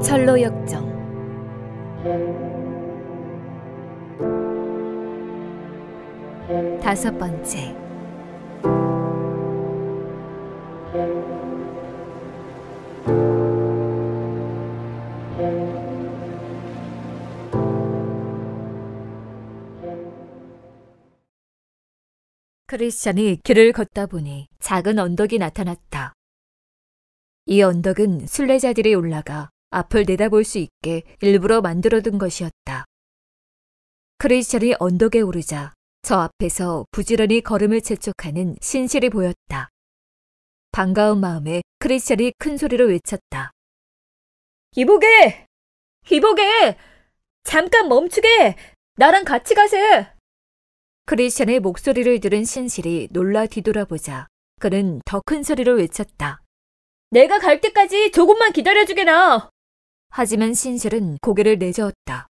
철로역정. 다섯 번째. 크리스찬이 길을 걷다 보니 작은 언덕이 나타났다. 이 언덕은 순례자들이 올라가 앞을 내다볼 수 있게 일부러 만들어둔 것이었다. 크리스찬이 언덕에 오르자 저 앞에서 부지런히 걸음을 재촉하는 신실이 보였다. 반가운 마음에 크리스찬이 큰 소리로 외쳤다. 이보게! 이보게! 잠깐 멈추게! 나랑 같이 가세! 크리스찬의 목소리를 들은 신실이 놀라 뒤돌아보자 그는 더 큰 소리로 외쳤다. 내가 갈 때까지 조금만 기다려주게나! 하지만 신실은 고개를 내저었다.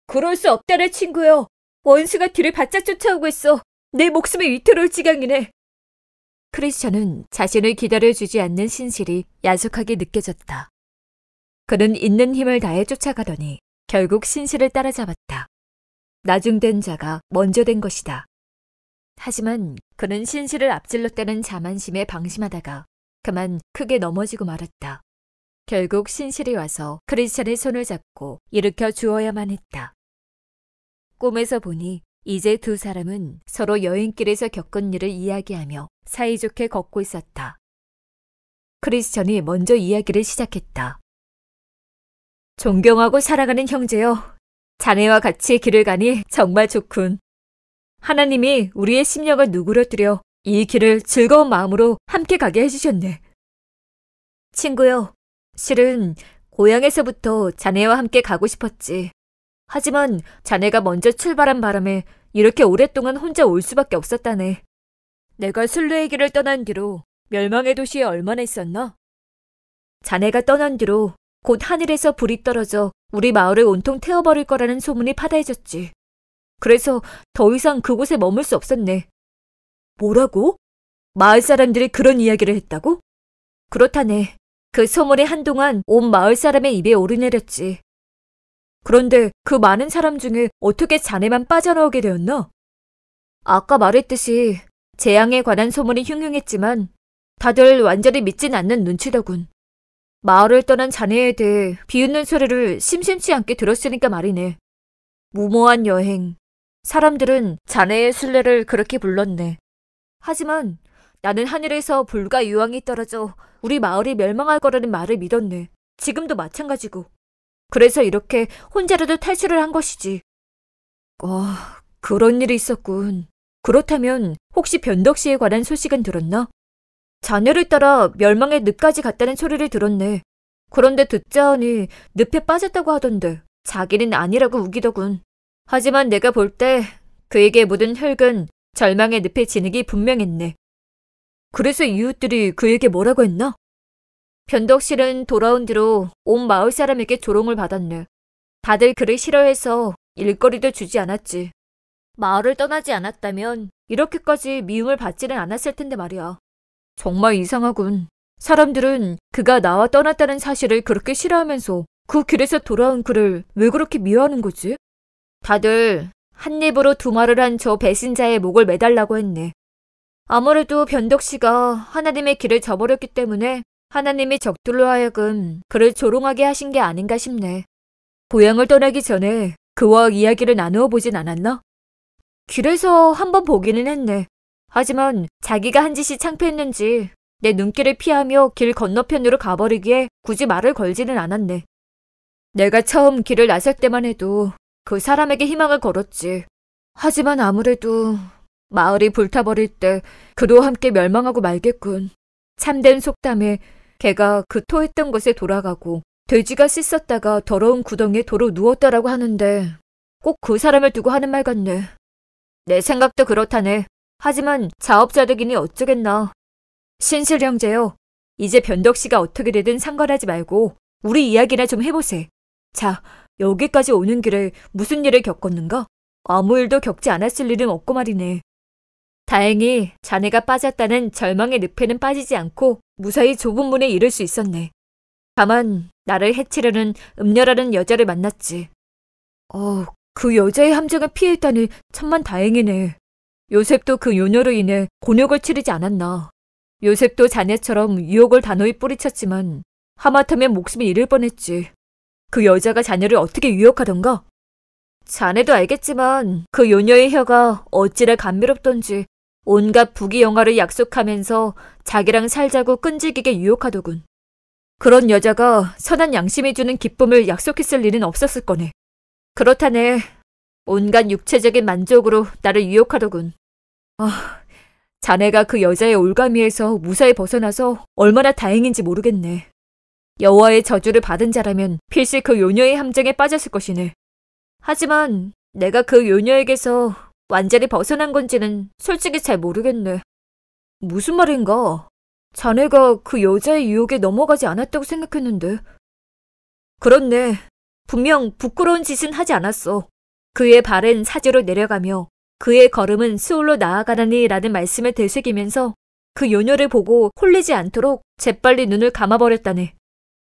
그럴 수 없다네 친구요. 원수가 뒤를 바짝 쫓아오고 있어. 내 목숨이 위태로울 지경이네. 크리스찬은 자신을 기다려주지 않는 신실이 야속하게 느껴졌다. 그는 있는 힘을 다해 쫓아가더니 결국 신실을 따라잡았다. 나중된 자가 먼저 된 것이다. 하지만 그는 신실을 앞질렀다는 자만심에 방심하다가 그만 크게 넘어지고 말았다. 결국 신실이 와서 크리스찬의 손을 잡고 일으켜 주어야만 했다. 꿈에서 보니 이제 두 사람은 서로 여행길에서 겪은 일을 이야기하며 사이좋게 걷고 있었다. 크리스찬이 먼저 이야기를 시작했다. 존경하고 사랑하는 형제여, 자네와 같이 길을 가니 정말 좋군. 하나님이 우리의 심령을 누그러뜨려 이 길을 즐거운 마음으로 함께 가게 해주셨네. 친구여, 실은 고향에서부터 자네와 함께 가고 싶었지. 하지만 자네가 먼저 출발한 바람에 이렇게 오랫동안 혼자 올 수밖에 없었다네. 내가 순례의 길을 떠난 뒤로 멸망의 도시에 얼마나 있었나? 자네가 떠난 뒤로 곧 하늘에서 불이 떨어져 우리 마을을 온통 태워버릴 거라는 소문이 파다해졌지. 그래서 더 이상 그곳에 머물 수 없었네. 뭐라고? 마을 사람들이 그런 이야기를 했다고? 그렇다네. 그 소문이 한동안 온 마을 사람의 입에 오르내렸지. 그런데 그 많은 사람 중에 어떻게 자네만 빠져나오게 되었나? 아까 말했듯이 재앙에 관한 소문이 흉흉했지만 다들 완전히 믿진 않는 눈치더군. 마을을 떠난 자네에 대해 비웃는 소리를 심심치 않게 들었으니까 말이네. 무모한 여행. 사람들은 자네의 순례를 그렇게 불렀네. 하지만 나는 하늘에서 불과 유황이 떨어져 우리 마을이 멸망할 거라는 말을 믿었네. 지금도 마찬가지고. 그래서 이렇게 혼자라도 탈출을 한 것이지. 그런 일이 있었군. 그렇다면 혹시 변덕씨에 관한 소식은 들었나? 자네를 따라 멸망의 늪까지 갔다는 소리를 들었네. 그런데 듣자 하니 늪에 빠졌다고 하던데 자기는 아니라고 우기더군. 하지만 내가 볼 때 그에게 묻은 흙은 절망의 늪에 진흙이 분명했네. 그래서 이웃들이 그에게 뭐라고 했나? 변덕실은 돌아온 뒤로 온 마을 사람에게 조롱을 받았네. 다들 그를 싫어해서 일거리도 주지 않았지. 마을을 떠나지 않았다면 이렇게까지 미움을 받지는 않았을 텐데 말이야. 정말 이상하군. 사람들은 그가 나와 떠났다는 사실을 그렇게 싫어하면서 그 길에서 돌아온 그를 왜 그렇게 미워하는 거지? 다들 한 입으로 두 말을 한 저 배신자의 목을 매달라고 했네. 아무래도 변덕씨가 하나님의 길을 저버렸기 때문에 하나님이 적들로 하여금 그를 조롱하게 하신 게 아닌가 싶네. 고향을 떠나기 전에 그와 이야기를 나누어 보진 않았나? 길에서 한번 보기는 했네. 하지만 자기가 한 짓이 창피했는지 내 눈길을 피하며 길 건너편으로 가버리기에 굳이 말을 걸지는 않았네. 내가 처음 길을 나설 때만 해도 그 사람에게 희망을 걸었지. 하지만 아무래도 마을이 불타버릴 때 그도 함께 멸망하고 말겠군. 참된 속담에 개가 그 토했던 곳에 돌아가고 돼지가 씻었다가 더러운 구덩이에 도로 누웠다라고 하는데 꼭 그 사람을 두고 하는 말 같네. 내 생각도 그렇다네. 하지만 자업자득이니 어쩌겠나. 신실 형제요. 이제 변덕씨가 어떻게 되든 상관하지 말고 우리 이야기나 좀 해보세. 자, 여기까지 오는 길에 무슨 일을 겪었는가? 아무 일도 겪지 않았을 일은 없고 말이네. 다행히 자네가 빠졌다는 절망의 늪에는 빠지지 않고 무사히 좁은 문에 이를 수 있었네. 다만 나를 해치려는 음녀라는 여자를 만났지. 그 여자의 함정을 피했다니 천만 다행이네. 요셉도 그 요녀로 인해 곤욕을 치르지 않았나. 요셉도 자네처럼 유혹을 단호히 뿌리쳤지만 하마터면 목숨을 잃을 뻔했지. 그 여자가 자네를 어떻게 유혹하던가? 자네도 알겠지만 그 요녀의 혀가 어찌나 감미롭던지 온갖 부귀영화를 약속하면서 자기랑 살자고 끈질기게 유혹하더군. 그런 여자가 선한 양심이 주는 기쁨을 약속했을 리는 없었을 거네. 그렇다네. 온갖 육체적인 만족으로 나를 유혹하더군. 자네가 그 여자의 올가미에서 무사히 벗어나서 얼마나 다행인지 모르겠네. 여호와의 저주를 받은 자라면 필시 그 요녀의 함정에 빠졌을 것이네. 하지만 내가 그 요녀에게서 완전히 벗어난 건지는 솔직히 잘 모르겠네. 무슨 말인가? 자네가 그 여자의 유혹에 넘어가지 않았다고 생각했는데. 그렇네. 분명 부끄러운 짓은 하지 않았어. 그의 발은 사지로 내려가며 그의 걸음은 수월로 나아가라니 라는 말씀을 되새기면서 그 요녀를 보고 홀리지 않도록 재빨리 눈을 감아버렸다네.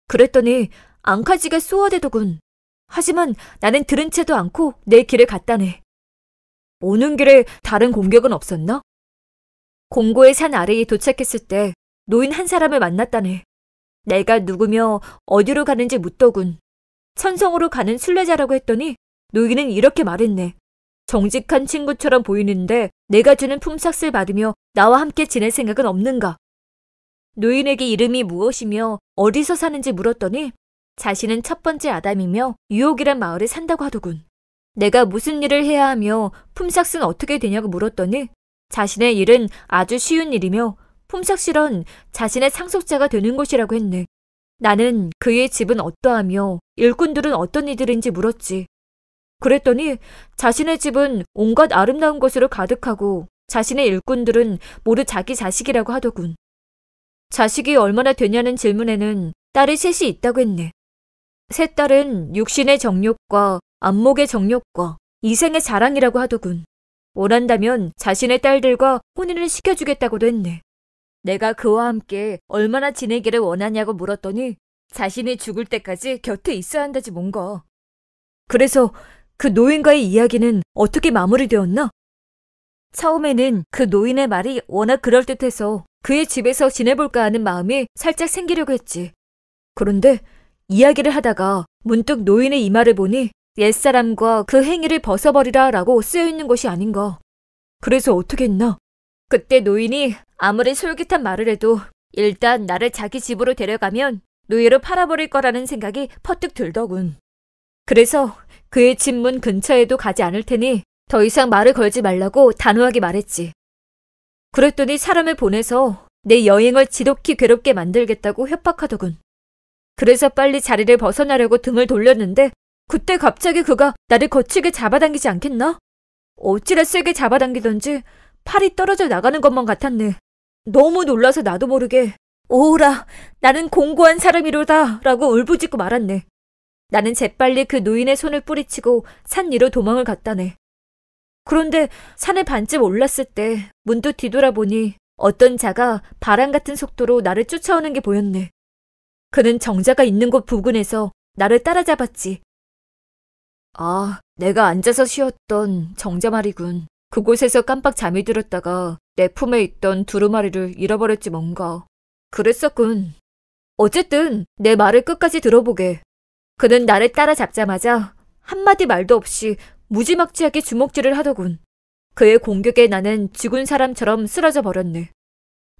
그랬더니 앙카지가 쏘아대더군. 하지만 나는 들은 채도 않고 내 길을 갔다네. 오는 길에 다른 공격은 없었나? 공고의 산 아래에 도착했을 때 노인 한 사람을 만났다네. 내가 누구며 어디로 가는지 묻더군. 천성으로 가는 순례자라고 했더니 노인은 이렇게 말했네. 정직한 친구처럼 보이는데 내가 주는 품삯을 받으며 나와 함께 지낼 생각은 없는가? 노인에게 이름이 무엇이며 어디서 사는지 물었더니 자신은 첫 번째 아담이며 유혹이란 마을에 산다고 하더군. 내가 무슨 일을 해야 하며 품삯은 어떻게 되냐고 물었더니 자신의 일은 아주 쉬운 일이며 품삯이란 자신의 상속자가 되는 것이라고 했네. 나는 그의 집은 어떠하며 일꾼들은 어떤 이들인지 물었지. 그랬더니 자신의 집은 온갖 아름다운 것으로 가득하고 자신의 일꾼들은 모두 자기 자식이라고 하더군. 자식이 얼마나 되냐는 질문에는 딸이 셋이 있다고 했네. 세 딸은 육신의 정욕과 안목의 정욕과 이생의 자랑이라고 하더군. 원한다면 자신의 딸들과 혼인을 시켜주겠다고도 했네. 내가 그와 함께 얼마나 지내기를 원하냐고 물었더니 자신이 죽을 때까지 곁에 있어야 한다지 뭔가. 그래서 그 노인과의 이야기는 어떻게 마무리되었나? 처음에는 그 노인의 말이 워낙 그럴듯해서 그의 집에서 지내볼까 하는 마음이 살짝 생기려고 했지. 그런데 이야기를 하다가 문득 노인의 이 말을 보니 옛사람과 그 행위를 벗어버리라 라고 쓰여있는 것이 아닌가. 그래서 어떻게 했나? 그때 노인이 아무리 솔깃한 말을 해도 일단 나를 자기 집으로 데려가면 노예로 팔아버릴 거라는 생각이 퍼뜩 들더군. 그래서 그의 집 문 근처에도 가지 않을 테니 더 이상 말을 걸지 말라고 단호하게 말했지. 그랬더니 사람을 보내서 내 여행을 지독히 괴롭게 만들겠다고 협박하더군. 그래서 빨리 자리를 벗어나려고 등을 돌렸는데 그때 갑자기 그가 나를 거칠게 잡아당기지 않겠나? 어찌나 세게 잡아당기던지 팔이 떨어져 나가는 것만 같았네. 너무 놀라서 나도 모르게 오라 나는 공고한 사람이로다 라고 울부짖고 말았네. 나는 재빨리 그 노인의 손을 뿌리치고 산 위로 도망을 갔다네. 그런데 산에 반쯤 올랐을 때 문득 뒤돌아보니 어떤 자가 바람 같은 속도로 나를 쫓아오는 게 보였네. 그는 정자가 있는 곳 부근에서 나를 따라잡았지. 내가 앉아서 쉬었던 정자 말이군. 그곳에서 깜빡 잠이 들었다가 내 품에 있던 두루마리를 잃어버렸지 뭔가. 그랬었군. 어쨌든 내 말을 끝까지 들어보게. 그는 나를 따라잡자마자 한마디 말도 없이 무지막지하게 주먹질을 하더군. 그의 공격에 나는 죽은 사람처럼 쓰러져 버렸네.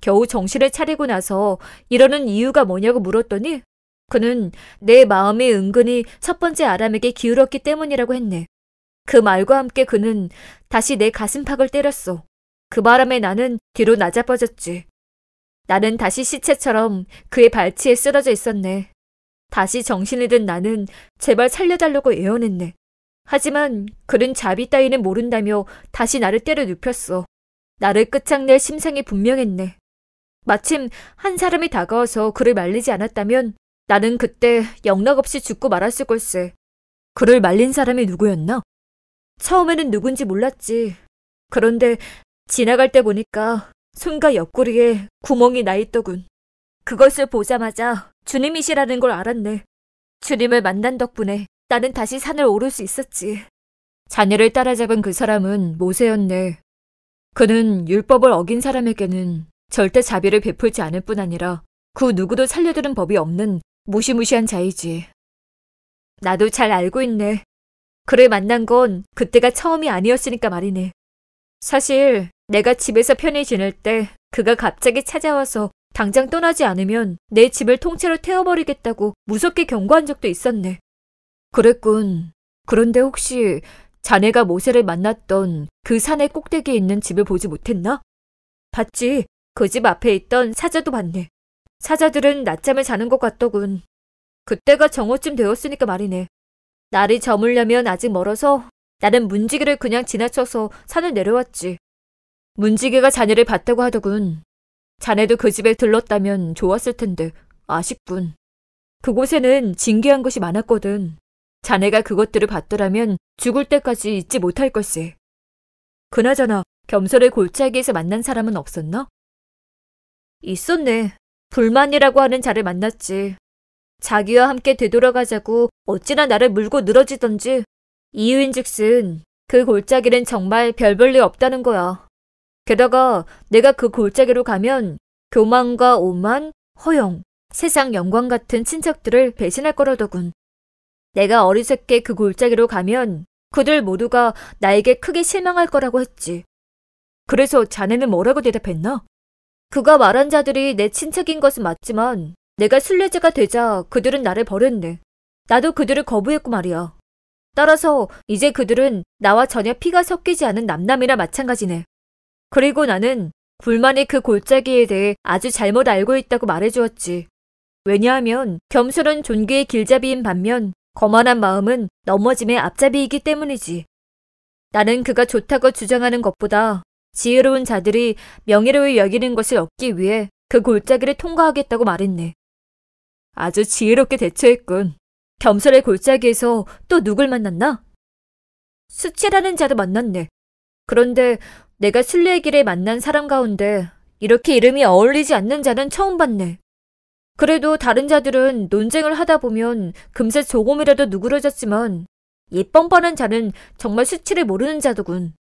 겨우 정신을 차리고 나서 이러는 이유가 뭐냐고 물었더니 그는 내 마음이 은근히 첫 번째 아람에게 기울었기 때문이라고 했네. 그 말과 함께 그는 다시 내 가슴팍을 때렸어. 그 바람에 나는 뒤로 나자빠졌지. 나는 다시 시체처럼 그의 발치에 쓰러져 있었네. 다시 정신이 든 나는 제발 살려달라고 애원했네. 하지만 그는 자비 따위는 모른다며 다시 나를 때려 눕혔어. 나를 끝장낼 심상이 분명했네. 마침 한 사람이 다가와서 그를 말리지 않았다면 나는 그때 영락없이 죽고 말았을 걸세. 그를 말린 사람이 누구였나? 처음에는 누군지 몰랐지. 그런데 지나갈 때 보니까 손과 옆구리에 구멍이 나 있더군. 그것을 보자마자 주님이시라는 걸 알았네. 주님을 만난 덕분에 나는 다시 산을 오를 수 있었지. 자녀를 따라잡은 그 사람은 모세였네. 그는 율법을 어긴 사람에게는 절대 자비를 베풀지 않을 뿐 아니라 그 누구도 살려두는 법이 없는 무시무시한 자이지. 나도 잘 알고 있네. 그를 만난 건 그때가 처음이 아니었으니까 말이네. 사실 내가 집에서 편히 지낼 때 그가 갑자기 찾아와서 당장 떠나지 않으면 내 집을 통째로 태워버리겠다고 무섭게 경고한 적도 있었네. 그랬군. 그런데 혹시 자네가 모세를 만났던 그 산의 꼭대기에 있는 집을 보지 못했나? 봤지. 그 집 앞에 있던 사자도 봤네. 사자들은 낮잠을 자는 것 같더군. 그때가 정오쯤 되었으니까 말이네. 날이 저물려면 아직 멀어서 나는 문지기를 그냥 지나쳐서 산을 내려왔지. 문지기가 자네를 봤다고 하더군. 자네도 그 집에 들렀다면 좋았을 텐데 아쉽군. 그곳에는 진귀한 것이 많았거든. 자네가 그것들을 봤더라면 죽을 때까지 잊지 못할 걸세. 그나저나 겸설의 골짜기에서 만난 사람은 없었나? 있었네. 불만이라고 하는 자를 만났지. 자기와 함께 되돌아가자고 어찌나 나를 물고 늘어지던지. 이유인즉슨 그 골짜기는 정말 별 볼 일 없다는 거야. 게다가 내가 그 골짜기로 가면 교만과 오만, 허영, 세상 영광 같은 친척들을 배신할 거라더군. 내가 어리석게 그 골짜기로 가면 그들 모두가 나에게 크게 실망할 거라고 했지. 그래서 자네는 뭐라고 대답했나? 그가 말한 자들이 내 친척인 것은 맞지만 내가 순례자가 되자 그들은 나를 버렸네. 나도 그들을 거부했고 말이야. 따라서 이제 그들은 나와 전혀 피가 섞이지 않은 남남이나 마찬가지네. 그리고 나는 불만이 그 골짜기에 대해 아주 잘못 알고 있다고 말해주었지. 왜냐하면 겸손은 존귀의 길잡이인 반면 거만한 마음은 넘어짐의 앞잡이이기 때문이지. 나는 그가 좋다고 주장하는 것보다 지혜로운 자들이 명예로이 여기는 것을 얻기 위해 그 골짜기를 통과하겠다고 말했네. 아주 지혜롭게 대처했군. 겸설의 골짜기에서 또 누굴 만났나? 수치라는 자도 만났네. 그런데 내가 순례의 길에 만난 사람 가운데 이렇게 이름이 어울리지 않는 자는 처음 봤네. 그래도 다른 자들은 논쟁을 하다 보면 금세 조금이라도 누그러졌지만 이 뻔뻔한 자는 정말 수치를 모르는 자더군.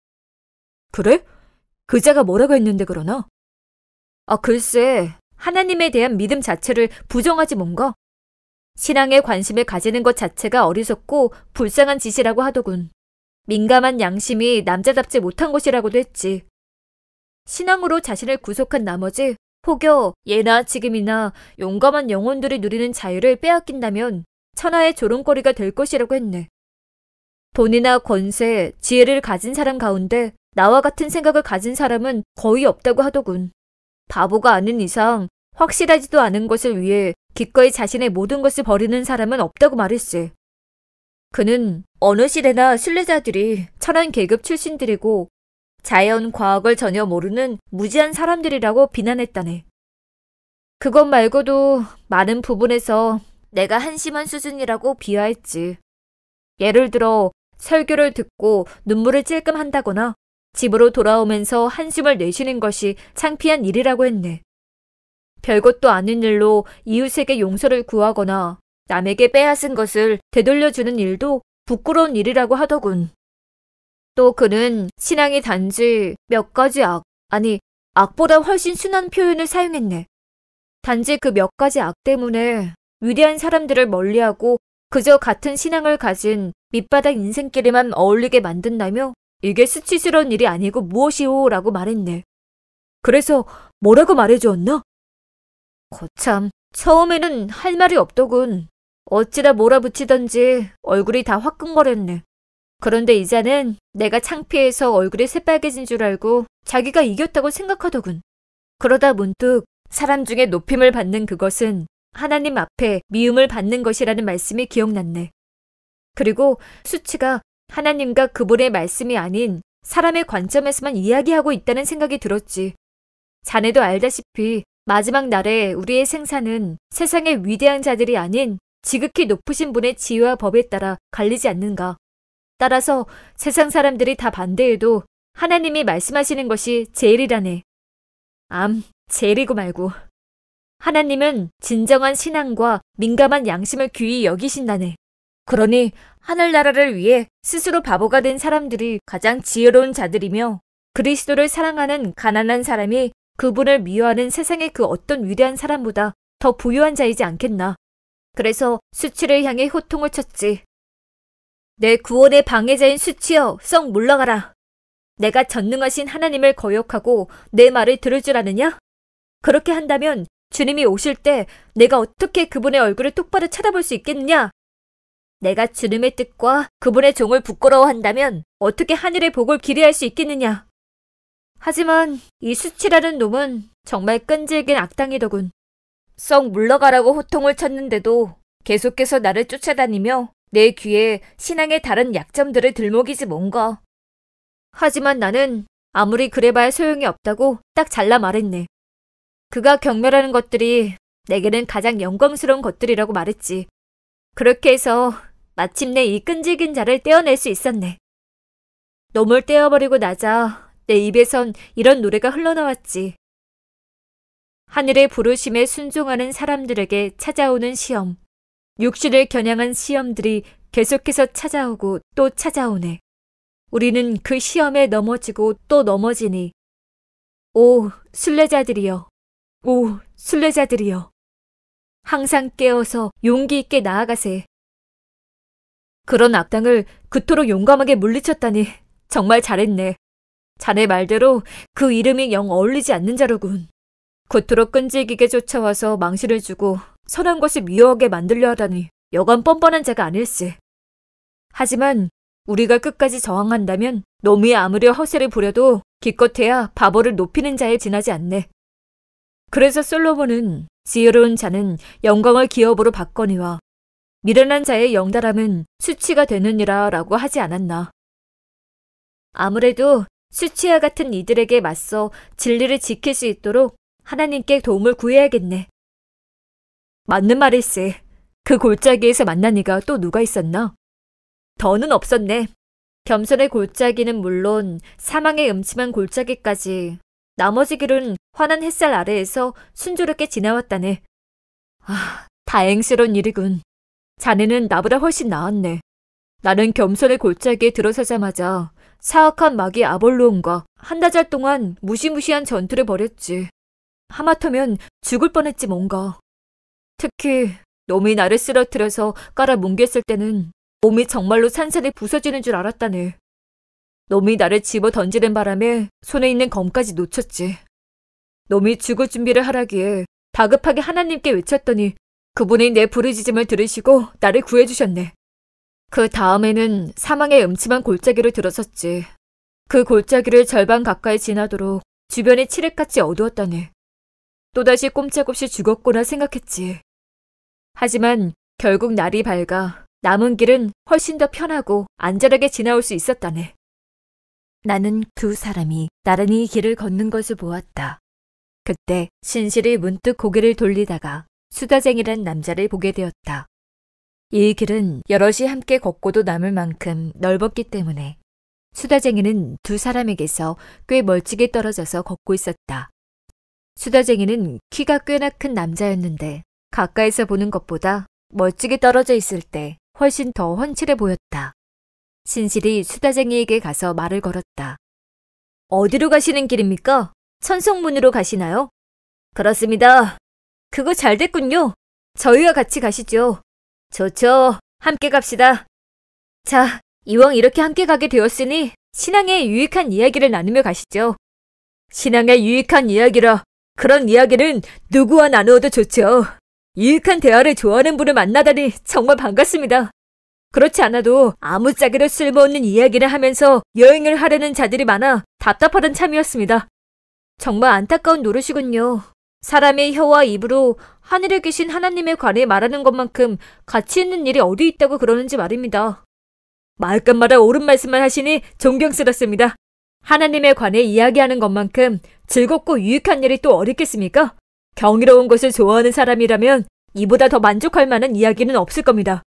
그래? 그 자가 뭐라고 했는데 그러나? 글쎄, 하나님에 대한 믿음 자체를 부정하지 뭔가. 신앙에 관심을 가지는 것 자체가 어리석고 불쌍한 짓이라고 하더군. 민감한 양심이 남자답지 못한 것이라고도 했지. 신앙으로 자신을 구속한 나머지 혹여 예나 지금이나 용감한 영혼들이 누리는 자유를 빼앗긴다면 천하의 조롱거리가 될 것이라고 했네. 돈이나 권세, 지혜를 가진 사람 가운데 나와 같은 생각을 가진 사람은 거의 없다고 하더군. 바보가 아닌 이상 확실하지도 않은 것을 위해 기꺼이 자신의 모든 것을 버리는 사람은 없다고 말했지. 그는 어느 시대나 순례자들이 천한 계급 출신들이고 자연, 과학을 전혀 모르는 무지한 사람들이라고 비난했다네. 그것 말고도 많은 부분에서 내가 한심한 수준이라고 비하했지. 예를 들어 설교를 듣고 눈물을 찔끔 한다거나 집으로 돌아오면서 한숨을 내쉬는 것이 창피한 일이라고 했네. 별것도 아닌 일로 이웃에게 용서를 구하거나 남에게 빼앗은 것을 되돌려주는 일도 부끄러운 일이라고 하더군. 또 그는 신앙이 단지 몇 가지 악보다 훨씬 순한 표현을 사용했네. 단지 그 몇 가지 악 때문에 위대한 사람들을 멀리하고 그저 같은 신앙을 가진 밑바닥 인생끼리만 어울리게 만든다며 이게 수치스러운 일이 아니고 무엇이오 라고 말했네. 그래서 뭐라고 말해주었나? 거참, 처음에는 할 말이 없더군. 어찌다 몰아붙이던지 얼굴이 다 화끈거렸네. 그런데 이자는 내가 창피해서 얼굴이 새빨개진 줄 알고 자기가 이겼다고 생각하더군. 그러다 문득 사람 중에 높임을 받는 그것은 하나님 앞에 미움을 받는 것이라는 말씀이 기억났네. 그리고 수치가 하나님과 그분의 말씀이 아닌 사람의 관점에서만 이야기하고 있다는 생각이 들었지. 자네도 알다시피 마지막 날에 우리의 생사는 세상의 위대한 자들이 아닌 지극히 높으신 분의 지혜와 법에 따라 갈리지 않는가. 따라서 세상 사람들이 다 반대해도 하나님이 말씀하시는 것이 제일이라네. 제일이고 말고. 하나님은 진정한 신앙과 민감한 양심을 귀히 여기신다네. 그러니 하늘나라를 위해 스스로 바보가 된 사람들이 가장 지혜로운 자들이며 그리스도를 사랑하는 가난한 사람이 그분을 미워하는 세상의 그 어떤 위대한 사람보다 더 부유한 자이지 않겠나. 그래서 수치를 향해 호통을 쳤지. 내 구원의 방해자인 수치여, 썩 물러가라. 내가 전능하신 하나님을 거역하고 내 말을 들을 줄 아느냐? 그렇게 한다면 주님이 오실 때 내가 어떻게 그분의 얼굴을 똑바로 쳐다볼 수 있겠느냐? 내가 주님의 뜻과 그분의 종을 부끄러워한다면 어떻게 하늘의 복을 기대할 수 있겠느냐? 하지만 이 수치라는 놈은 정말 끈질긴 악당이더군. 썩 물러가라고 호통을 쳤는데도 계속해서 나를 쫓아다니며 내 귀에 신앙의 다른 약점들을 들먹이지 뭔가. 하지만 나는 아무리 그래봐야 소용이 없다고 딱 잘라 말했네. 그가 경멸하는 것들이 내게는 가장 영광스러운 것들이라고 말했지. 그렇게 해서 마침내 이 끈질긴 자를 떼어낼 수 있었네. 놈을 떼어버리고 나자 내 입에선 이런 노래가 흘러나왔지. 하늘의 부르심에 순종하는 사람들에게 찾아오는 시험. 육신을 겨냥한 시험들이 계속해서 찾아오고 또 찾아오네. 우리는 그 시험에 넘어지고 또 넘어지니. 오, 순례자들이여. 오, 순례자들이여. 항상 깨어서 용기 있게 나아가세. 그런 악당을 그토록 용감하게 물리쳤다니 정말 잘했네. 자네 말대로 그 이름이 영 어울리지 않는 자로군. 그토록 끈질기게 쫓아와서 망신을 주고 선한 것을 미워하게 만들려 하다니 여간 뻔뻔한 자가 아닐세. 하지만 우리가 끝까지 저항한다면 놈이 아무리 허세를 부려도 기껏해야 바보를 높이는 자에 지나지 않네. 그래서 솔로몬은 지혜로운 자는 영광을 기업으로 받거니와 미련한 자의 영달함은 수치가 되느니라 라고 하지 않았나. 아무래도 수치와 같은 이들에게 맞서 진리를 지킬 수 있도록 하나님께 도움을 구해야겠네. 맞는 말일세. 그 골짜기에서 만난 이가 또 누가 있었나? 더는 없었네. 겸손의 골짜기는 물론 사망의 음침한 골짜기까지 나머지 길은 환한 햇살 아래에서 순조롭게 지나왔다네. 다행스러운 일이군. 자네는 나보다 훨씬 나았네. 나는 겸손의 골짜기에 들어서자마자 사악한 마귀 아볼로온과 한나절 동안 무시무시한 전투를 벌였지. 하마터면 죽을 뻔했지 뭔가. 특히 놈이 나를 쓰러뜨려서 깔아뭉갰을 때는 몸이 정말로 산산이 부서지는 줄 알았다네. 놈이 나를 집어 던지는 바람에 손에 있는 검까지 놓쳤지. 놈이 죽을 준비를 하라기에 다급하게 하나님께 외쳤더니 그분이 내 부르짖음을 들으시고 나를 구해주셨네. 그 다음에는 사망의 음침한 골짜기를 들어섰지. 그 골짜기를 절반 가까이 지나도록 주변이 칠흑같이 어두웠다네. 또다시 꼼짝없이 죽었구나 생각했지. 하지만 결국 날이 밝아 남은 길은 훨씬 더 편하고 안전하게 지나올 수 있었다네. 나는 두 사람이 나란히 길을 걷는 것을 보았다. 그때 신실이 문득 고개를 돌리다가 수다쟁이란 남자를 보게 되었다. 이 길은 여럿이 함께 걷고도 남을 만큼 넓었기 때문에 수다쟁이는 두 사람에게서 꽤 멀찍이 떨어져서 걷고 있었다. 수다쟁이는 키가 꽤나 큰 남자였는데 가까이서 보는 것보다 멀찍이 떨어져 있을 때 훨씬 더 훤칠해 보였다. 신실이 수다쟁이에게 가서 말을 걸었다. 어디로 가시는 길입니까? 천성문으로 가시나요? 그렇습니다. 그거 잘 됐군요. 저희와 같이 가시죠. 좋죠. 함께 갑시다. 자, 이왕 이렇게 함께 가게 되었으니 신앙에 유익한 이야기를 나누며 가시죠. 신앙에 유익한 이야기라. 그런 이야기는 누구와 나누어도 좋죠. 유익한 대화를 좋아하는 분을 만나다니 정말 반갑습니다. 그렇지 않아도 아무짝에도 쓸모없는 이야기를 하면서 여행을 하려는 자들이 많아 답답하던 참이었습니다. 정말 안타까운 노릇이군요. 사람의 혀와 입으로 하늘에 계신 하나님에 관해 말하는 것만큼 가치 있는 일이 어디 있다고 그러는지 말입니다. 말끝마다 옳은 말씀만 하시니 존경스럽습니다. 하나님에 관해 이야기하는 것만큼 즐겁고 유익한 일이 또 어디 있겠습니까? 경이로운 것을 좋아하는 사람이라면 이보다 더 만족할 만한 이야기는 없을 겁니다.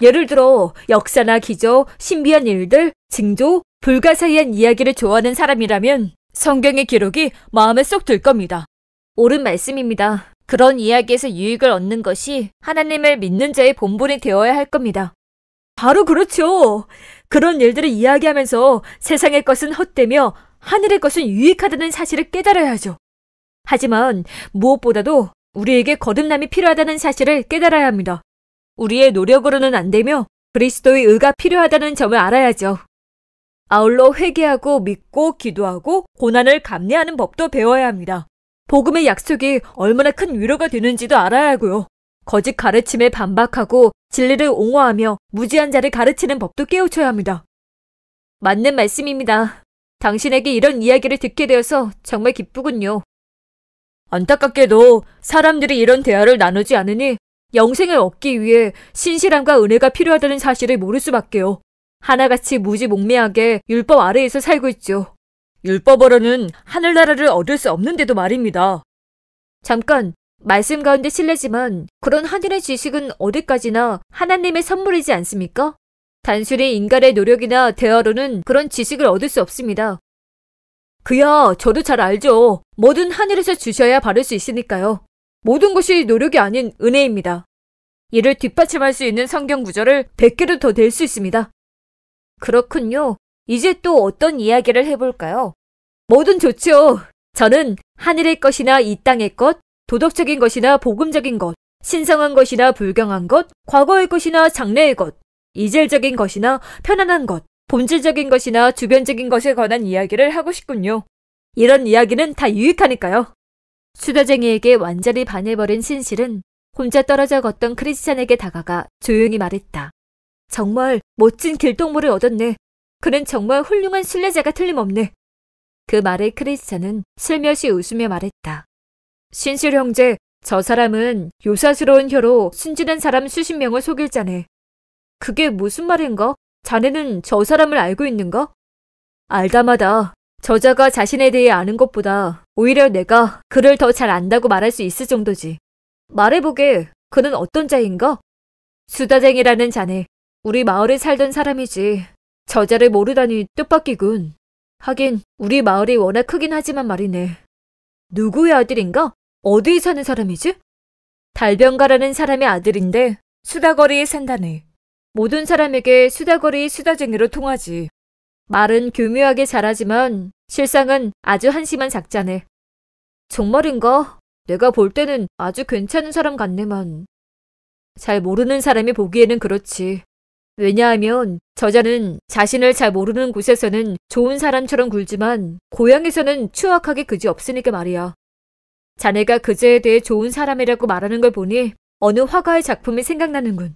예를 들어 역사나 기적, 신비한 일들, 징조, 불가사의한 이야기를 좋아하는 사람이라면 성경의 기록이 마음에 쏙 들 겁니다. 옳은 말씀입니다. 그런 이야기에서 유익을 얻는 것이 하나님을 믿는 자의 본분이 되어야 할 겁니다. 바로 그렇죠. 그런 일들을 이야기하면서 세상의 것은 헛되며 하늘의 것은 유익하다는 사실을 깨달아야 하죠. 하지만 무엇보다도 우리에게 거듭남이 필요하다는 사실을 깨달아야 합니다. 우리의 노력으로는 안 되며 그리스도의 의가 필요하다는 점을 알아야죠. 아울러 회개하고 믿고 기도하고 고난을 감내하는 법도 배워야 합니다. 복음의 약속이 얼마나 큰 위로가 되는지도 알아야 하고요. 거짓 가르침에 반박하고 진리를 옹호하며 무지한 자를 가르치는 법도 깨우쳐야 합니다. 맞는 말씀입니다. 당신에게 이런 이야기를 듣게 되어서 정말 기쁘군요. 안타깝게도 사람들이 이런 대화를 나누지 않으니 영생을 얻기 위해 신실함과 은혜가 필요하다는 사실을 모를 수밖에요. 하나같이 무지몽매하게 율법 아래에서 살고 있죠. 율법으로는 하늘나라를 얻을 수 없는데도 말입니다. 잠깐, 말씀 가운데 실례지만 그런 하늘의 지식은 어디까지나 하나님의 선물이지 않습니까? 단순히 인간의 노력이나 대화로는 그런 지식을 얻을 수 없습니다. 그야 저도 잘 알죠. 뭐든 하늘에서 주셔야 받을 수 있으니까요. 모든 것이 노력이 아닌 은혜입니다. 이를 뒷받침할 수 있는 성경 구절을 100개도 더 낼 수 있습니다. 그렇군요. 이제 또 어떤 이야기를 해볼까요? 뭐든 좋죠. 저는 하늘의 것이나 이 땅의 것, 도덕적인 것이나 복음적인 것, 신성한 것이나 불경한 것, 과거의 것이나 장래의 것, 이질적인 것이나 편안한 것, 본질적인 것이나 주변적인 것에 관한 이야기를 하고 싶군요. 이런 이야기는 다 유익하니까요. 수다쟁이에게 완전히 반해버린 신실은 혼자 떨어져 걷던 크리스찬에게 다가가 조용히 말했다. 정말 멋진 길동무를 얻었네. 그는 정말 훌륭한 순례자가 틀림없네. 그 말에 크리스찬은 슬며시 웃으며 말했다. 신실 형제, 저 사람은 요사스러운 혀로 순진한 사람 수십 명을 속일 자네. 그게 무슨 말인가? 자네는 저 사람을 알고 있는가? 알다마다 저자가 자신에 대해 아는 것보다 오히려 내가 그를 더 잘 안다고 말할 수 있을 정도지. 말해보게, 그는 어떤 자인가? 수다쟁이라는 자네. 우리 마을에 살던 사람이지. 저자를 모르다니 뜻밖이군. 하긴 우리 마을이 워낙 크긴 하지만 말이네. 누구의 아들인가? 어디에 사는 사람이지? 달변가라는 사람의 아들인데 수다거리에 산다네. 모든 사람에게 수다거리 수다쟁이로 통하지. 말은 교묘하게 잘하지만 실상은 아주 한심한 작자네. 정말인가? 내가 볼 때는 아주 괜찮은 사람 같네만. 잘 모르는 사람이 보기에는 그렇지. 왜냐하면 저자는 자신을 잘 모르는 곳에서는 좋은 사람처럼 굴지만 고향에서는 추악하게 그지없으니까 말이야. 자네가 그제에 대해 좋은 사람이라고 말하는 걸 보니 어느 화가의 작품이 생각나는군.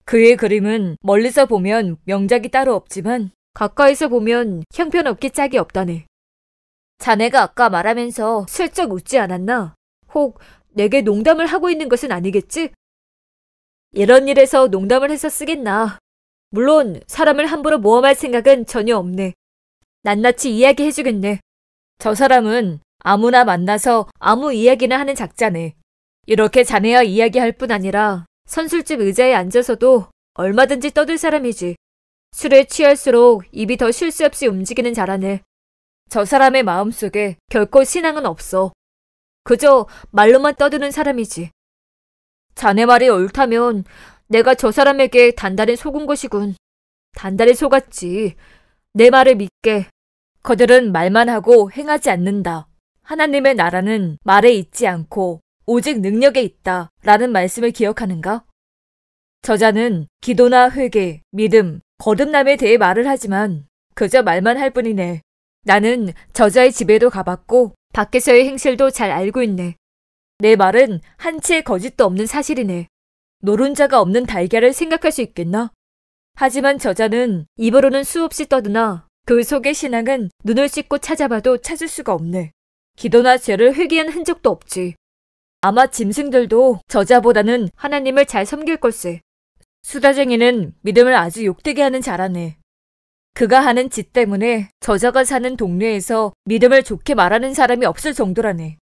그의 그림은 멀리서 보면 명작이 따로 없지만 가까이서 보면 형편없게 짝이 없다네. 자네가 아까 말하면서 슬쩍 웃지 않았나? 혹 내게 농담을 하고 있는 것은 아니겠지? 이런 일에서 농담을 해서 쓰겠나. 물론 사람을 함부로 모함할 생각은 전혀 없네. 낱낱이 이야기해주겠네. 저 사람은 아무나 만나서 아무 이야기나 하는 작자네. 이렇게 자네와 이야기할 뿐 아니라 선술집 의자에 앉아서도 얼마든지 떠들 사람이지. 술에 취할수록 입이 더 쉴 수 없이 움직이는 자라네. 저 사람의 마음속에 결코 신앙은 없어. 그저 말로만 떠드는 사람이지. 자네 말이 옳다면 내가 저 사람에게 단단히 속은 것이군. 단단히 속았지. 내 말을 믿게. 그들은 말만 하고 행하지 않는다. 하나님의 나라는 말에 있지 않고 오직 능력에 있다. 라는 말씀을 기억하는가? 저자는 기도나 회개, 믿음, 거듭남에 대해 말을 하지만 그저 말만 할 뿐이네. 나는 저자의 집에도 가봤고 밖에서의 행실도 잘 알고 있네. 내 말은 한치의 거짓도 없는 사실이네. 노른자가 없는 달걀을 생각할 수 있겠나? 하지만 저자는 입으로는 수없이 떠드나 그 속의 신앙은 눈을 씻고 찾아봐도 찾을 수가 없네. 기도나 죄를 회개한 흔적도 없지. 아마 짐승들도 저자보다는 하나님을 잘 섬길 걸세. 수다쟁이는 믿음을 아주 욕되게 하는 자라네. 그가 하는 짓 때문에 저자가 사는 동네에서 믿음을 좋게 말하는 사람이 없을 정도라네.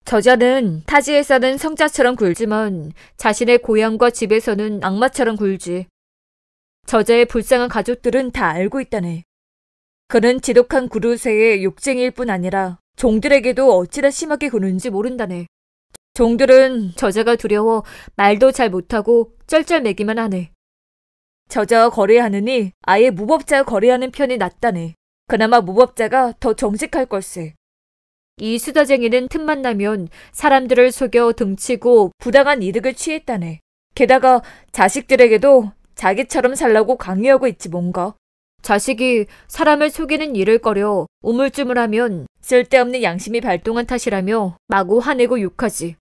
저자는 타지에서는 성자처럼 굴지만 자신의 고향과 집에서는 악마처럼 굴지. 저자의 불쌍한 가족들은 다 알고 있다네. 그는 지독한 구루새의 욕쟁이일 뿐 아니라 종들에게도 어찌나 심하게 구는지 모른다네. 종들은 저자가 두려워 말도 잘 못하고 쩔쩔매기만 하네. 저자와 거래하느니 아예 무법자와 거래하는 편이 낫다네. 그나마 무법자가 더 정직할 걸세. 이 수다쟁이는 틈만 나면 사람들을 속여 등치고 부당한 이득을 취했다네. 게다가 자식들에게도 자기처럼 살라고 강요하고 있지 뭔가. 자식이 사람을 속이는 일을 꺼려 우물쭈물하면 쓸데없는 양심이 발동한 탓이라며 마구 화내고 욕하지.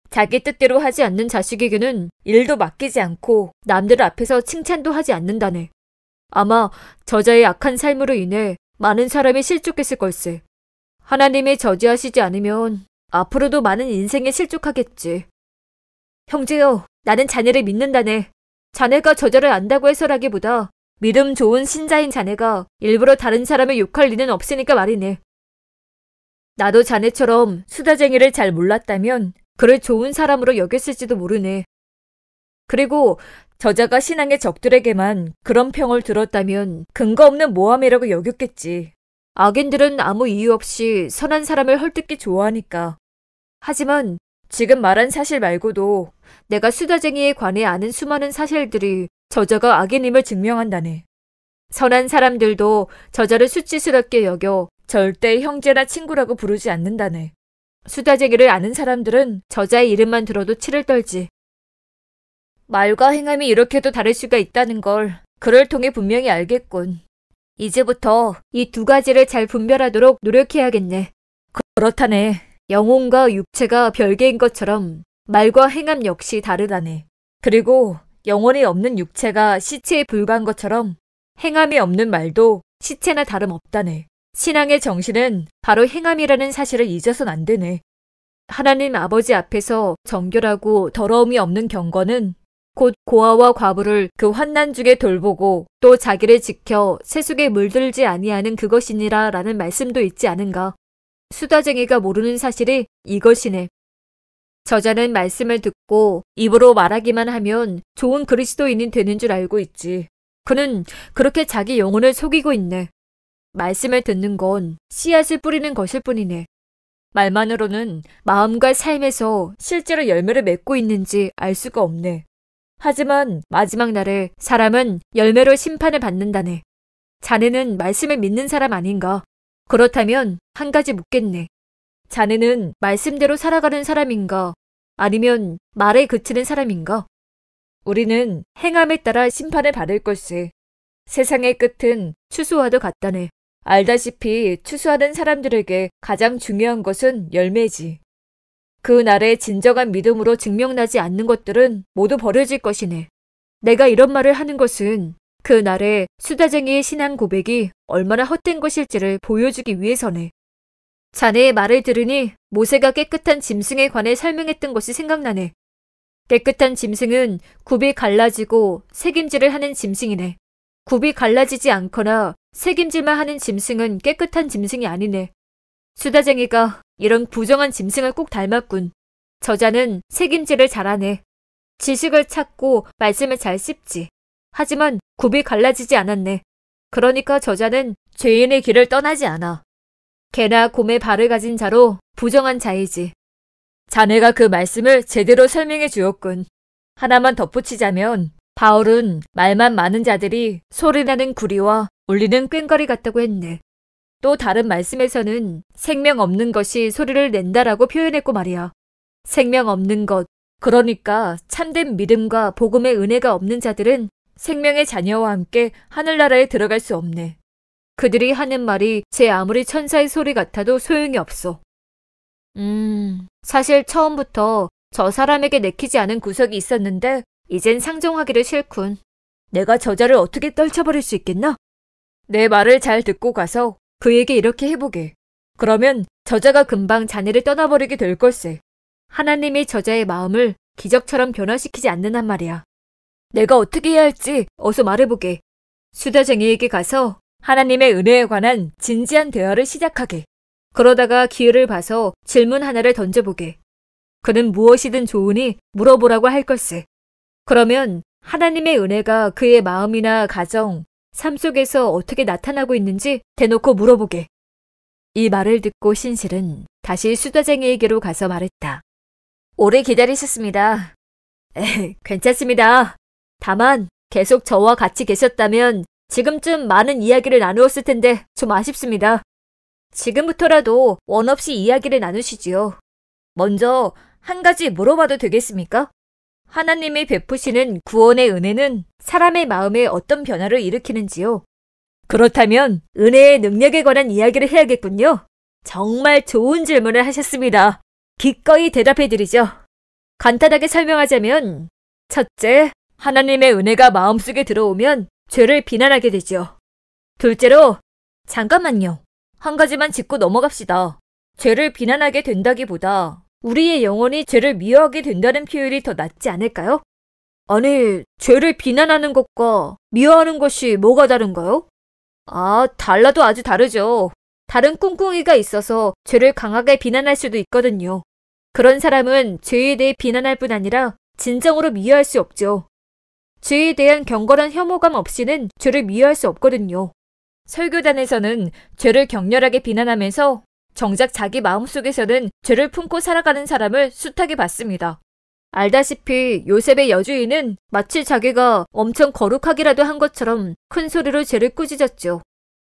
자기 뜻대로 하지 않는 자식에게는 일도 맡기지 않고 남들 앞에서 칭찬도 하지 않는다네. 아마 저자의 악한 삶으로 인해 많은 사람이 실족했을 걸세. 하나님이 저지하시지 않으면 앞으로도 많은 인생에 실족하겠지. 형제여, 나는 자네를 믿는다네. 자네가 저자를 안다고 해서라기보다 믿음 좋은 신자인 자네가 일부러 다른 사람을 욕할 리는 없으니까 말이네. 나도 자네처럼 수다쟁이를 잘 몰랐다면 그를 좋은 사람으로 여겼을지도 모르네. 그리고 저자가 신앙의 적들에게만 그런 평을 들었다면 근거 없는 모함이라고 여겼겠지. 악인들은 아무 이유 없이 선한 사람을 헐뜯기 좋아하니까. 하지만 지금 말한 사실 말고도 내가 수다쟁이에 관해 아는 수많은 사실들이 저자가 악인임을 증명한다네. 선한 사람들도 저자를 수치스럽게 여겨 절대 형제나 친구라고 부르지 않는다네. 수다쟁이를 아는 사람들은 저자의 이름만 들어도 치를 떨지. 말과 행함이 이렇게도 다를 수가 있다는 걸 글을 통해 분명히 알겠군. 이제부터 이 두 가지를 잘 분별하도록 노력해야겠네. 그렇다네. 영혼과 육체가 별개인 것처럼 말과 행함 역시 다르다네. 그리고 영혼이 없는 육체가 시체에 불과한 것처럼 행함이 없는 말도 시체나 다름없다네. 신앙의 정신은 바로 행함이라는 사실을 잊어선 안 되네. 하나님 아버지 앞에서 정결하고 더러움이 없는 경건은 곧 고아와 과부를 그 환난 중에 돌보고 또 자기를 지켜 세속에 물들지 아니하는 그것이니라 라는 말씀도 있지 않은가. 수다쟁이가 모르는 사실이 이것이네. 저자는 말씀을 듣고 입으로 말하기만 하면 좋은 그리스도인이 되는 줄 알고 있지. 그는 그렇게 자기 영혼을 속이고 있네. 말씀을 듣는 건 씨앗을 뿌리는 것일 뿐이네. 말만으로는 마음과 삶에서 실제로 열매를 맺고 있는지 알 수가 없네. 하지만 마지막 날에 사람은 열매로 심판을 받는다네. 자네는 말씀을 믿는 사람 아닌가? 그렇다면 한 가지 묻겠네. 자네는 말씀대로 살아가는 사람인가? 아니면 말에 그치는 사람인가? 우리는 행함에 따라 심판을 받을 걸세. 세상의 끝은 추수와도 같다네. 알다시피 추수하는 사람들에게 가장 중요한 것은 열매지. 그 날에 진정한 믿음으로 증명나지 않는 것들은 모두 버려질 것이네. 내가 이런 말을 하는 것은 그 날에 수다쟁이의 신앙 고백이 얼마나 헛된 것일지를 보여주기 위해서네. 자네의 말을 들으니 모세가 깨끗한 짐승에 관해 설명했던 것이 생각나네. 깨끗한 짐승은 굽이 갈라지고 새김질을 하는 짐승이네. 굽이 갈라지지 않거나 새김질만 하는 짐승은 깨끗한 짐승이 아니네. 수다쟁이가 이런 부정한 짐승을 꼭 닮았군. 저자는 새김질을 잘하네. 지식을 찾고 말씀을 잘 씹지. 하지만 굽이 갈라지지 않았네. 그러니까 저자는 죄인의 길을 떠나지 않아. 개나 곰의 발을 가진 자로 부정한 자이지. 자네가 그 말씀을 제대로 설명해 주었군. 하나만 덧붙이자면 바울은 말만 많은 자들이 소리나는 구리와 울리는 꽹과리 같다고 했네. 또 다른 말씀에서는 생명 없는 것이 소리를 낸다라고 표현했고 말이야. 생명 없는 것, 그러니까 참된 믿음과 복음의 은혜가 없는 자들은 생명의 자녀와 함께 하늘나라에 들어갈 수 없네. 그들이 하는 말이 제 아무리 천사의 소리 같아도 소용이 없어. 사실 처음부터 저 사람에게 내키지 않은 구석이 있었는데 이젠 상종하기를 싫군. 내가 저자를 어떻게 떨쳐버릴 수 있겠나? 내 말을 잘 듣고 가서 그에게 이렇게 해보게. 그러면 저자가 금방 자네를 떠나버리게 될 걸세. 하나님이 저자의 마음을 기적처럼 변화시키지 않는 한 말이야. 내가 어떻게 해야 할지 어서 말해보게. 수다쟁이에게 가서 하나님의 은혜에 관한 진지한 대화를 시작하게. 그러다가 기회를 봐서 질문 하나를 던져보게. 그는 무엇이든 좋으니 물어보라고 할 걸세. 그러면 하나님의 은혜가 그의 마음이나 가정, 삶 속에서 어떻게 나타나고 있는지 대놓고 물어보게. 이 말을 듣고 신실은 다시 수다쟁이에게로 가서 말했다. 오래 기다리셨습니다. 괜찮습니다. 다만 계속 저와 같이 계셨다면 지금쯤 많은 이야기를 나누었을 텐데 좀 아쉽습니다. 지금부터라도 원 없이 이야기를 나누시지요. 먼저 한 가지 물어봐도 되겠습니까? 하나님이 베푸시는 구원의 은혜는 사람의 마음에 어떤 변화를 일으키는지요? 그렇다면 은혜의 능력에 관한 이야기를 해야겠군요. 정말 좋은 질문을 하셨습니다. 기꺼이 대답해드리죠. 간단하게 설명하자면 첫째, 하나님의 은혜가 마음속에 들어오면 죄를 비난하게 되죠. 둘째로, 잠깐만요. 한 가지만 짚고 넘어갑시다. 죄를 비난하게 된다기보다 우리의 영혼이 죄를 미워하게 된다는 표현이 더 낫지 않을까요? 아니, 죄를 비난하는 것과 미워하는 것이 뭐가 다른가요? 달라도 아주 다르죠. 다른 꿍꿍이가 있어서 죄를 강하게 비난할 수도 있거든요. 그런 사람은 죄에 대해 비난할 뿐 아니라 진정으로 미워할 수 없죠. 죄에 대한 경건한 혐오감 없이는 죄를 미워할 수 없거든요. 설교단에서는 죄를 격렬하게 비난하면서 정작 자기 마음속에서는 죄를 품고 살아가는 사람을 숱하게 봤습니다. 알다시피 요셉의 여주인은 마치 자기가 엄청 거룩하기라도 한 것처럼 큰 소리로 죄를 꾸짖었죠.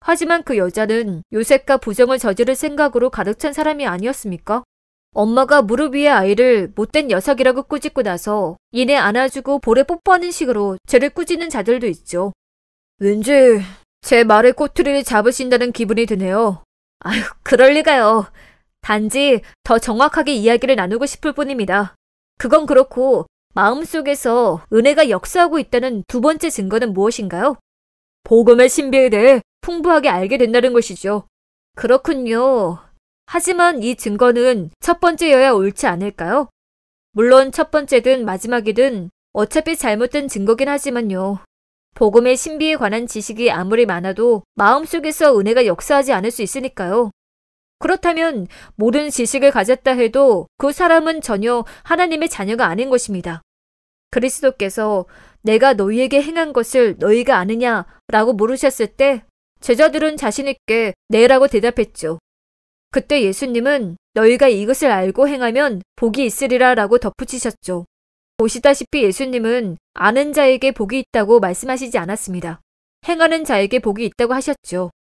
하지만 그 여자는 요셉과 부정을 저지를 생각으로 가득 찬 사람이 아니었습니까? 엄마가 무릎 위에 아이를 못된 녀석이라고 꾸짖고 나서 이내 안아주고 볼에 뽀뽀하는 식으로 죄를 꾸짖는 자들도 있죠. 왠지 제 말에 꼬투리를 잡으신다는 기분이 드네요. 아휴, 그럴 리가요. 단지 더 정확하게 이야기를 나누고 싶을 뿐입니다. 그건 그렇고 마음속에서 은혜가 역사하고 있다는 두 번째 증거는 무엇인가요? 복음의 신비에 대해 풍부하게 알게 된다는 것이죠. 그렇군요. 하지만 이 증거는 첫 번째여야 옳지 않을까요? 물론 첫 번째든 마지막이든 어차피 잘못된 증거긴 하지만요. 복음의 신비에 관한 지식이 아무리 많아도 마음속에서 은혜가 역사하지 않을 수 있으니까요. 그렇다면 모든 지식을 가졌다 해도 그 사람은 전혀 하나님의 자녀가 아닌 것입니다. 그리스도께서 내가 너희에게 행한 것을 너희가 아느냐 라고 물으셨을 때 제자들은 자신 있게 네라고 대답했죠. 그때 예수님은 너희가 이것을 알고 행하면 복이 있으리라 라고 덧붙이셨죠. 보시다시피 예수님은 아는 자에게 복이 있다고 말씀하시지 않았습니다. 행하는 자에게 복이 있다고 하셨죠.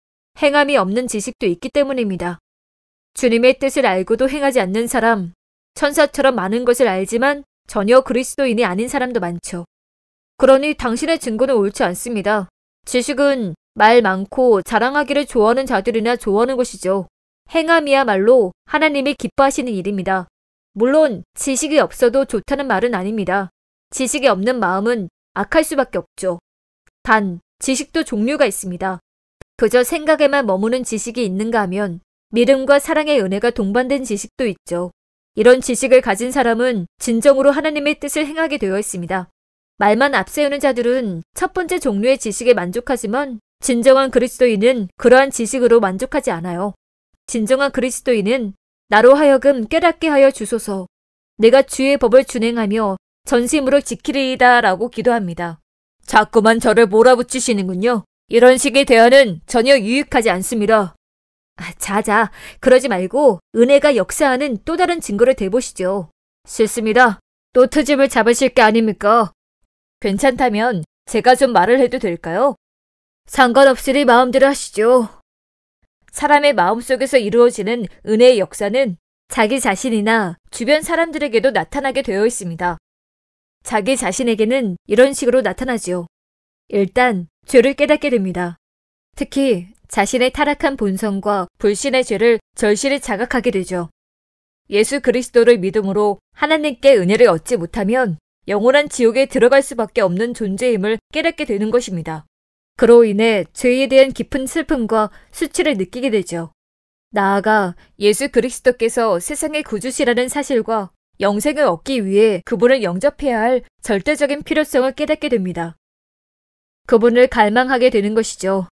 행함이 없는 지식도 있기 때문입니다. 주님의 뜻을 알고도 행하지 않는 사람, 천사처럼 많은 것을 알지만 전혀 그리스도인이 아닌 사람도 많죠. 그러니 당신의 증거는 옳지 않습니다. 지식은 말 많고 자랑하기를 좋아하는 자들이나 좋아하는 것이죠. 행함이야말로 하나님이 기뻐하시는 일입니다. 물론 지식이 없어도 좋다는 말은 아닙니다. 지식이 없는 마음은 악할 수밖에 없죠. 단, 지식도 종류가 있습니다. 그저 생각에만 머무는 지식이 있는가 하면 믿음과 사랑의 은혜가 동반된 지식도 있죠. 이런 지식을 가진 사람은 진정으로 하나님의 뜻을 행하게 되어 있습니다. 말만 앞세우는 자들은 첫 번째 종류의 지식에 만족하지만 진정한 그리스도인은 그러한 지식으로 만족하지 않아요. 진정한 그리스도인은 나로 하여금 깨닫게 하여 주소서. 내가 주의 법을 준행하며 전심으로 지키리이다 라고 기도합니다. 자꾸만 저를 몰아붙이시는군요. 이런 식의 대화는 전혀 유익하지 않습니다. 자자, 그러지 말고 은혜가 역사하는 또 다른 증거를 대보시죠. 싫습니다. 또 트집을 잡으실 게 아닙니까? 괜찮다면 제가 좀 말을 해도 될까요? 상관없으니 마음대로 하시죠. 사람의 마음속에서 이루어지는 은혜의 역사는 자기 자신이나 주변 사람들에게도 나타나게 되어 있습니다. 자기 자신에게는 이런 식으로 나타나지요. 일단 죄를 깨닫게 됩니다. 특히 자신의 타락한 본성과 불신의 죄를 절실히 자각하게 되죠. 예수 그리스도를 믿음으로 하나님께 은혜를 얻지 못하면 영원한 지옥에 들어갈 수밖에 없는 존재임을 깨닫게 되는 것입니다. 그로 인해 죄에 대한 깊은 슬픔과 수치를 느끼게 되죠. 나아가 예수 그리스도께서 세상의 구주시라는 사실과 영생을 얻기 위해 그분을 영접해야 할 절대적인 필요성을 깨닫게 됩니다. 그분을 갈망하게 되는 것이죠.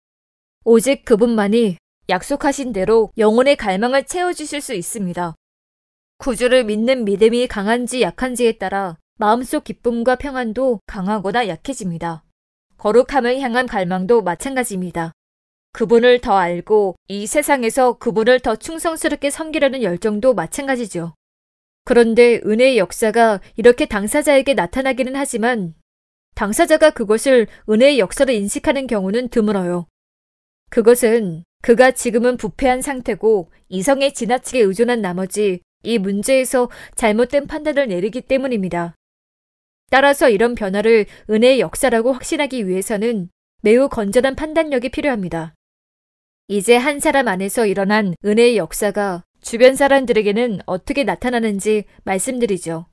오직 그분만이 약속하신 대로 영혼의 갈망을 채워주실 수 있습니다. 구주를 믿는 믿음이 강한지 약한지에 따라 마음속 기쁨과 평안도 강하거나 약해집니다. 거룩함을 향한 갈망도 마찬가지입니다. 그분을 더 알고 이 세상에서 그분을 더 충성스럽게 섬기려는 열정도 마찬가지죠. 그런데 은혜의 역사가 이렇게 당사자에게 나타나기는 하지만 당사자가 그것을 은혜의 역사로 인식하는 경우는 드물어요. 그것은 그가 지금은 부패한 상태고 이성에 지나치게 의존한 나머지 이 문제에서 잘못된 판단을 내리기 때문입니다. 따라서 이런 변화를 은혜의 역사라고 확신하기 위해서는 매우 건전한 판단력이 필요합니다. 이제 한 사람 안에서 일어난 은혜의 역사가 주변 사람들에게는 어떻게 나타나는지 말씀드리죠.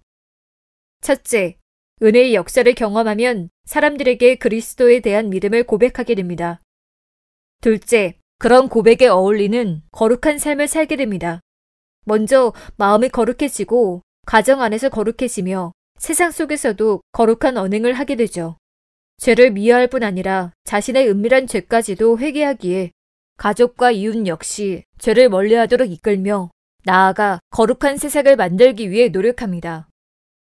첫째, 은혜의 역사를 경험하면 사람들에게 그리스도에 대한 믿음을 고백하게 됩니다. 둘째, 그런 고백에 어울리는 거룩한 삶을 살게 됩니다. 먼저 마음이 거룩해지고 가정 안에서 거룩해지며 세상 속에서도 거룩한 언행을 하게 되죠. 죄를 미워할 뿐 아니라 자신의 은밀한 죄까지도 회개하기에 가족과 이웃 역시 죄를 멀리하도록 이끌며 나아가 거룩한 세상을 만들기 위해 노력합니다.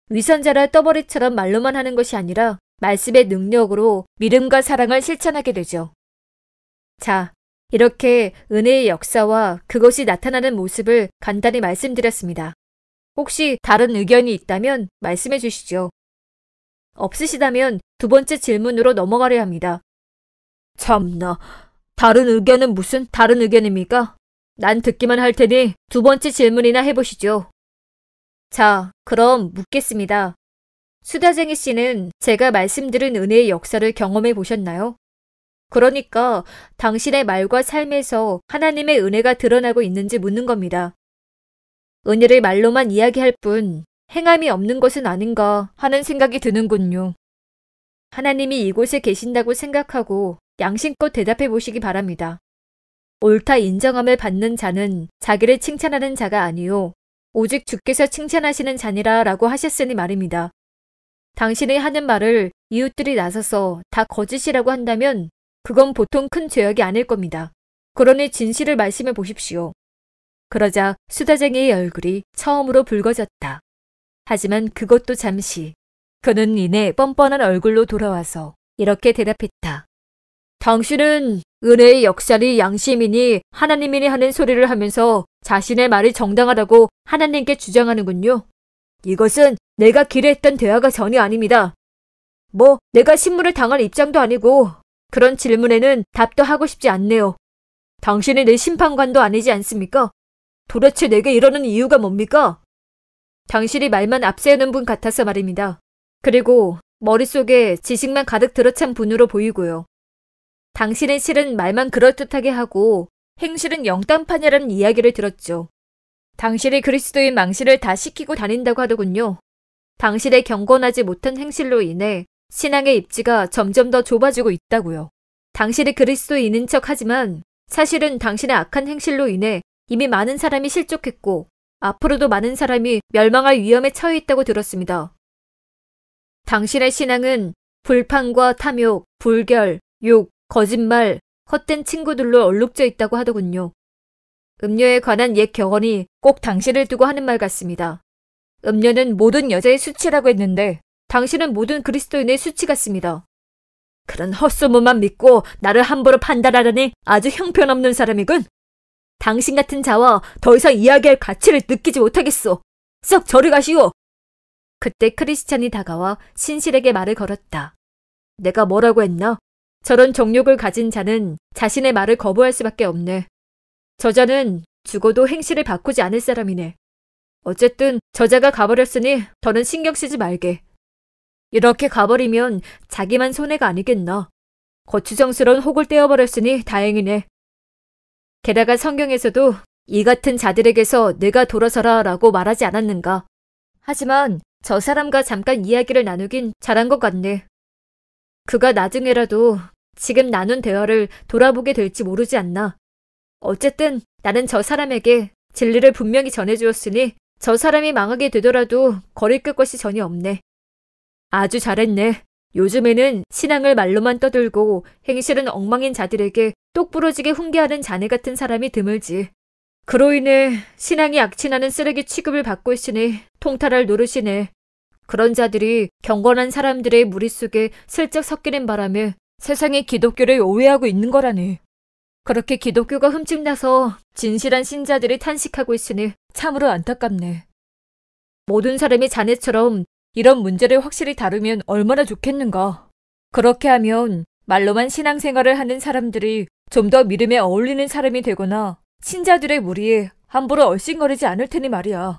위선자라 떠벌이처럼 말로만 하는 것이 아니라 말씀의 능력으로 믿음과 사랑을 실천하게 되죠. 자, 이렇게 은혜의 역사와 그것이 나타나는 모습을 간단히 말씀드렸습니다. 혹시 다른 의견이 있다면 말씀해 주시죠. 없으시다면 두 번째 질문으로 넘어가려 합니다. 참나, 다른 의견은 무슨 다른 의견입니까? 난 듣기만 할 테니 두 번째 질문이나 해보시죠. 자, 그럼 묻겠습니다. 수다쟁이 씨는 제가 말씀드린 은혜의 역사를 경험해 보셨나요? 그러니까 당신의 말과 삶에서 하나님의 은혜가 드러나고 있는지 묻는 겁니다. 은혜를 말로만 이야기할 뿐 행함이 없는 것은 아닌가 하는 생각이 드는군요. 하나님이 이곳에 계신다고 생각하고 양심껏 대답해 보시기 바랍니다. 옳다 인정함을 받는 자는 자기를 칭찬하는 자가 아니요 오직 주께서 칭찬하시는 자니라 라고 하셨으니 말입니다. 당신이 하는 말을 이웃들이 나서서 다 거짓이라고 한다면 그건 보통 큰 죄악이 아닐 겁니다. 그러니 진실을 말씀해 보십시오. 그러자 수다쟁이의 얼굴이 처음으로 붉어졌다. 하지만 그것도 잠시. 그는 이내 뻔뻔한 얼굴로 돌아와서 이렇게 대답했다. 당신은 은혜의 역사리 양심이니 하나님이니 하는 소리를 하면서 자신의 말이 정당하다고 하나님께 주장하는군요. 이것은 내가 기대했던 대화가 전혀 아닙니다. 내가 신문을 당할 입장도 아니고 그런 질문에는 답도 하고 싶지 않네요. 당신이 내 심판관도 아니지 않습니까? 도대체 내게 이러는 이유가 뭡니까? 당신이 말만 앞세우는 분 같아서 말입니다. 그리고 머릿속에 지식만 가득 들어찬 분으로 보이고요. 당신의 실은 말만 그럴듯하게 하고 행실은 영딴판이라는 이야기를 들었죠. 당신이 그리스도의 망신을 다 시키고 다닌다고 하더군요. 당신의 경건하지 못한 행실로 인해 신앙의 입지가 점점 더 좁아지고 있다고요. 당신이 그리스도인인 척하지만 사실은 당신의 악한 행실로 인해 이미 많은 사람이 실족했고 앞으로도 많은 사람이 멸망할 위험에 처해 있다고 들었습니다. 당신의 신앙은 불판과 탐욕, 불결, 욕, 거짓말, 헛된 친구들로 얼룩져 있다고 하더군요. 음료에 관한 옛 격언이 꼭 당신을 두고 하는 말 같습니다. 음료는 모든 여자의 수치라고 했는데 당신은 모든 그리스도인의 수치 같습니다. 그런 헛소문만 믿고 나를 함부로 판단하려니 아주 형편없는 사람이군. 당신 같은 자와 더 이상 이야기할 가치를 느끼지 못하겠소. 썩 저리 가시오. 그때 크리스찬이 다가와 신실에게 말을 걸었다. 내가 뭐라고 했나? 저런 정욕을 가진 자는 자신의 말을 거부할 수밖에 없네. 저자는 죽어도 행실을 바꾸지 않을 사람이네. 어쨌든 저자가 가버렸으니 더는 신경 쓰지 말게. 이렇게 가버리면 자기만 손해가 아니겠나. 거추장스러운 혹을 떼어버렸으니 다행이네. 게다가 성경에서도 이 같은 자들에게서 내가 돌아서라 라고 말하지 않았는가. 하지만 저 사람과 잠깐 이야기를 나누긴 잘한 것 같네. 그가 나중에라도 지금 나눈 대화를 돌아보게 될지 모르지 않나. 어쨌든 나는 저 사람에게 진리를 분명히 전해주었으니 저 사람이 망하게 되더라도 거릴 것이 전혀 없네. 아주 잘했네. 요즘에는 신앙을 말로만 떠들고 행실은 엉망인 자들에게 똑부러지게 훈계하는 자네 같은 사람이 드물지. 그로 인해 신앙이 악취나는 쓰레기 취급을 받고 있으니 통탈할 노릇이네. 그런 자들이 경건한 사람들의 무리 속에 슬쩍 섞이는 바람에 세상이 기독교를 오해하고 있는 거라니. 그렇게 기독교가 흠집나서 진실한 신자들이 탄식하고 있으니 참으로 안타깝네. 모든 사람이 자네처럼 이런 문제를 확실히 다루면 얼마나 좋겠는가. 그렇게 하면 말로만 신앙생활을 하는 사람들이 좀 더 믿음에 어울리는 사람이 되거나 신자들의 무리에 함부로 얼씬거리지 않을 테니 말이야.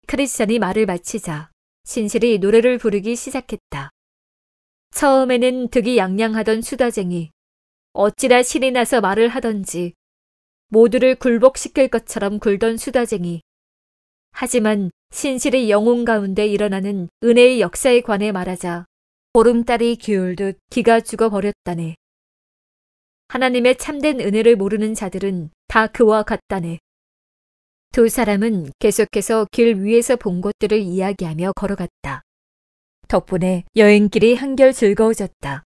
크리스찬이 말을 마치자 신실이 노래를 부르기 시작했다. 처음에는 득이양양하던 수다쟁이, 어찌나 신이 나서 말을 하던지 모두를 굴복시킬 것처럼 굴던 수다쟁이. 하지만 신실의 영혼 가운데 일어나는 은혜의 역사에 관해 말하자 보름달이 기울듯 기가 죽어버렸다네. 하나님의 참된 은혜를 모르는 자들은 다 그와 같다네. 두 사람은 계속해서 길 위에서 본 것들을 이야기하며 걸어갔다. 덕분에 여행길이 한결 즐거워졌다.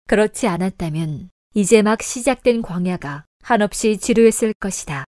그렇지 않았다면 이제 막 시작된 광야가 한없이 지루했을 것이다.